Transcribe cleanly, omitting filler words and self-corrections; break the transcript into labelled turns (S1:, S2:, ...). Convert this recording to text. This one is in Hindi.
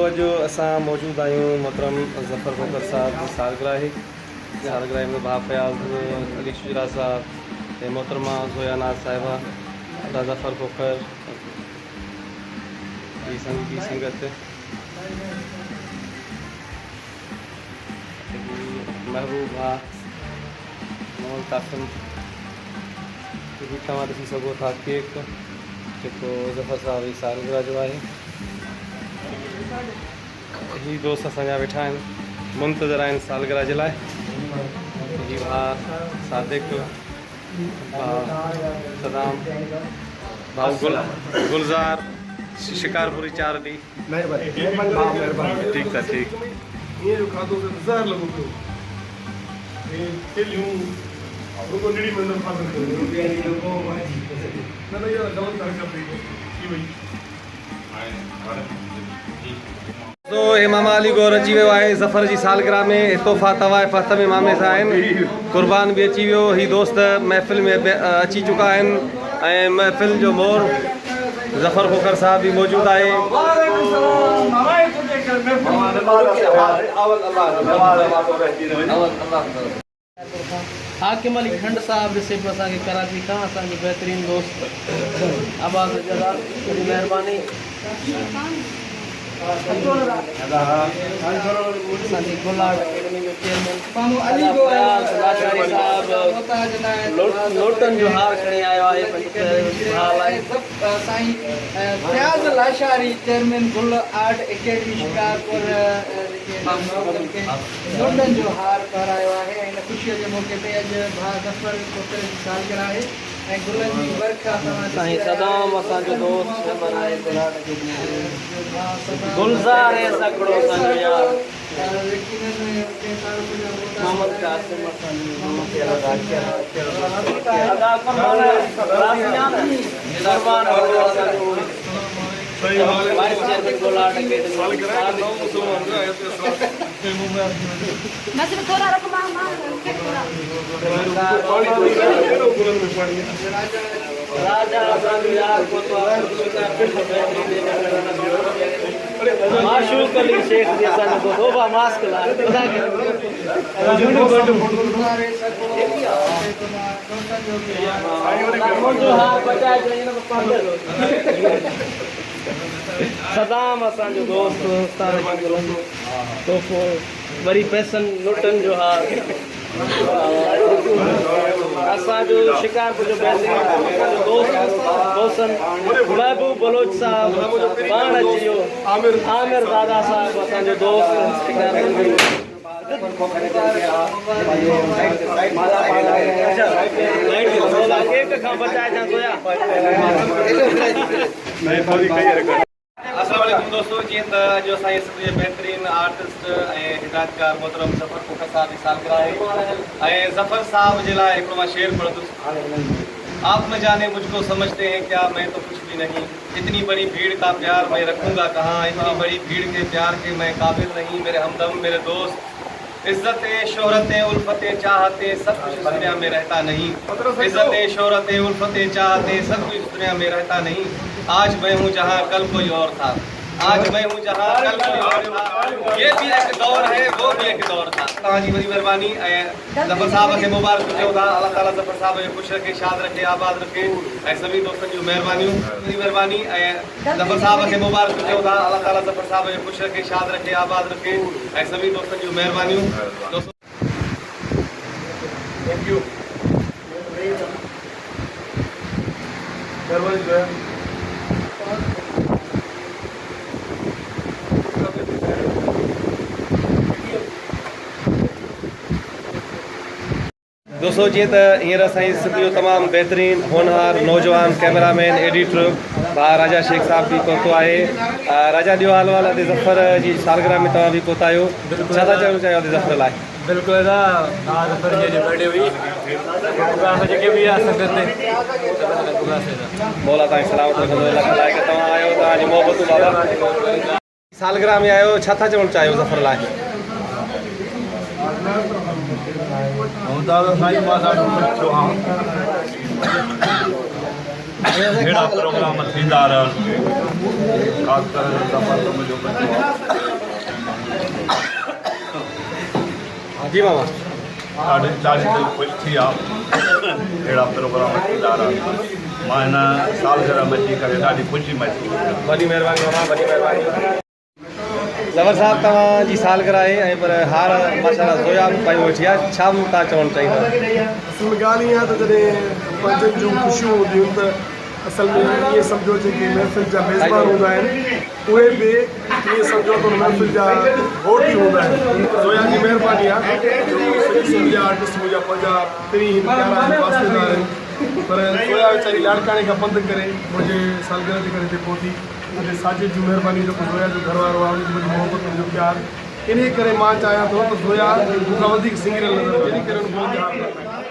S1: अॼु असां मौजूदु आहियूं मोहतरम ज़फ़र खोखर साहब जी सालगिरह में भाउ फयाज़ अली शुजरा साहब ऐं मोहतरमा ज़ोया नाज़ साहिबा ज़फ़र खोखर जी संगीती संगत महबूब भाउ मोहम्मद कासिम तव्हां ॾिसी सघो था केक जेको ज़फ़र साहब जी सालगिरह जो आहे। ही दोस्त असांजा वेठा आहिनि मुंतज़र आहिनि सालगिरह जे लाइ। ही भाउ सादिक भाउ सदाम भाउ गुलज़ार शिकारपुरी 4 ॾींहं ठीकु आहे ठीकु तो इमाम अली गौर अची वियो आहे ज़फ़र जी सालगिरह में तोहफ़ा तवाइफ़ हथ में मामे सां आहिनि। क़ुर्बान बि अची वियो। ही दोस्त महफ़िल में अची चुका आहिनि ऐं महफ़िल जो मोर ज़फ़र खोखर साहब भी मौजूद है।
S2: हाकिम अली खंड साहब ॾिसे पियो असांखे कराची खां असांजो बहितरीन दोस्त आबाद जदा महिरबानी असांजी गुलाब अकेडमी जो चेयरमैन लोटन जो हार खणी आयो आहे साईं फयाज़ लाशारी चेयरमैन गुल आर्ट एकेडमी शिकारपुर लोटन जो हार करायो आहे। हिन ख़ुशीअ जे मौक़े ते अॼु भाउ ज़फ़र खोखर जी सालगिरह आहे ऐं गुलनि जी बरखा साईं सदाम असांजो दोस्त मनाए गुलज़ार है सकड़ो असांजो यार मोहम्मद कासिम वाइस चेयरमैन गोलाट राजा माशूक अली शेख जैसा को दोबा मास्क ला सदाम असांजो दोस्त तोहफ़ो वरी पैसन लुटन जो हार असांजो शिकारपुर जो बहितरीन दोस्त महबूब बलोच साहब पाण अची वियो। आमिर दादा साहब असांजो दोस्त केक खां बचाए जा सोया।
S1: अस्सलाम वालेकुम दोस्तों, जी अॼु असांजे सभु बहितरीन आर्टिस्ट ऐं हिदायतकार मोहतरम ज़फ़र खोखर साहब जी सालगिरह आहे ऐं ज़फ़र साहब जे लाइ हिकिड़ो मां शेर पढ़ंदुसि। आप न जाने मुझको समझते हैं क्या, मैं तो कुछ भी नहीं, इतनी बड़ी भीड़ का प्यार मैं रखूँगा कहाँ, इतनी बड़ी भीड़ के प्यार के मैं काबिल नहीं, मेरे हमदम मेरे दोस्त, इज्जतें शोहरतें उल्फतें चाहते सब कुछ इस दुनिया में रहता नहीं, इज्जतें शोहरतें उल्फतें चाहते सब कुछ इस दुनिया में रहता नहीं। आज मैं हूँ जहाँ कल कोई और था, आज मैं हूँ जहाँ कल कोई और था, ये भी एक दौर है वो भी एक दौर था। तव्हांजी वॾी महिरबानी ऐं ज़फ़र साहब खे मुबारक चऊं था। अल्लाह ताला ज़फ़र साहब खे ख़ुशि रखे, शाद रखे, आबाद रखे ऐं सभी दोस्तनि जूं महिरबानियूं। वॾी महिरबानी ऐं ज़फ़र साहब खे मुबारक चऊं था। अल्लाह ताला ज़फ़र साहब खे ख़ुशि रखे, शाद रखे, आबाद रखे ऐं सभी दोस्तनि जूं महिरबानियूं। थैंक यू दोस्तों, जीअं त हींअर असांजी सिंधी जो तमामु बहितरीन होनहार नौजवान कैमरामैन एडिटर भाउ राजा शेख साहब भी पहुतो आहे। राजा ॾियो हाल वाल अॼु ज़फ़र जी सालगिरह में तव्हां बि पहुता आहियो, छा था चवणु चाहियो ज़फ़र लाइ?
S2: बिल्कुलु ज़फ़र जी बर्थडे हुई जेके बि आहे संगत
S1: मौला तव्हांखे सलामत रखंदो। लख लाइ तव्हां आहियो, तव्हांजी मोहबतूं बाबा। सालगिरह में आहियो, छा था चवणु चाहियो ज़फ़र लाइ?
S3: साईं मां ॾाढो ख़ुशि थियो आहियां अहिड़ा प्रोग्राम थींदा रहनि ख़ासि करे ज़फ़र जो मुंहिंजो बचो
S2: जी मामा
S3: ॾाढी ॾाढी दिलि ख़ुशि थी आहे अहिड़ा प्रोग्राम थींदा रहनि मां हिन सालगिरह में अची करे ॾाढी ख़ुशी महसूसु कई
S2: वॾी महिरबानी मामा वॾी महिरबानी ज़फ़र साहब तव्हांजी सालगिरह आहे ऐं पर हार माशाल्लाह ज़ोया पाई वेठी आहे छा तव्हां चवणु चाहींदा
S4: असल में ॻाल्हि ईअं आहे त जॾहिं पंहिंजनि जूं ख़ुशियूं हूंदियूं त असल में ईअं सम्झो जेके महफ़िल जा मेज़बान हूंदा आहिनि उहे बि ईअं सम्झो त हुन महफ़िल जा वोट ई हूंदा आहिनि ज़ोया जी महिरबानी आहे सिंध जा आर्टिस्ट मुंहिंजा पंहिंजा पहिरीं ई प्यारा वास्तेदार आहिनि पर ज़ोया वीचारी लाड़काणे खां पंधु करे मुंहिंजे सालगिरह जे करे हिते पहुती अॼु साजिद जी महिरबानी जेको ज़ोया जो घर वारो आहे उनजी मुंहिंजी मोहबत मुंहिंजो प्यारु इन करे मां चाहियां थो त ज़ोया मूंखां वधीक सिंगरल नज़र अचे इन करे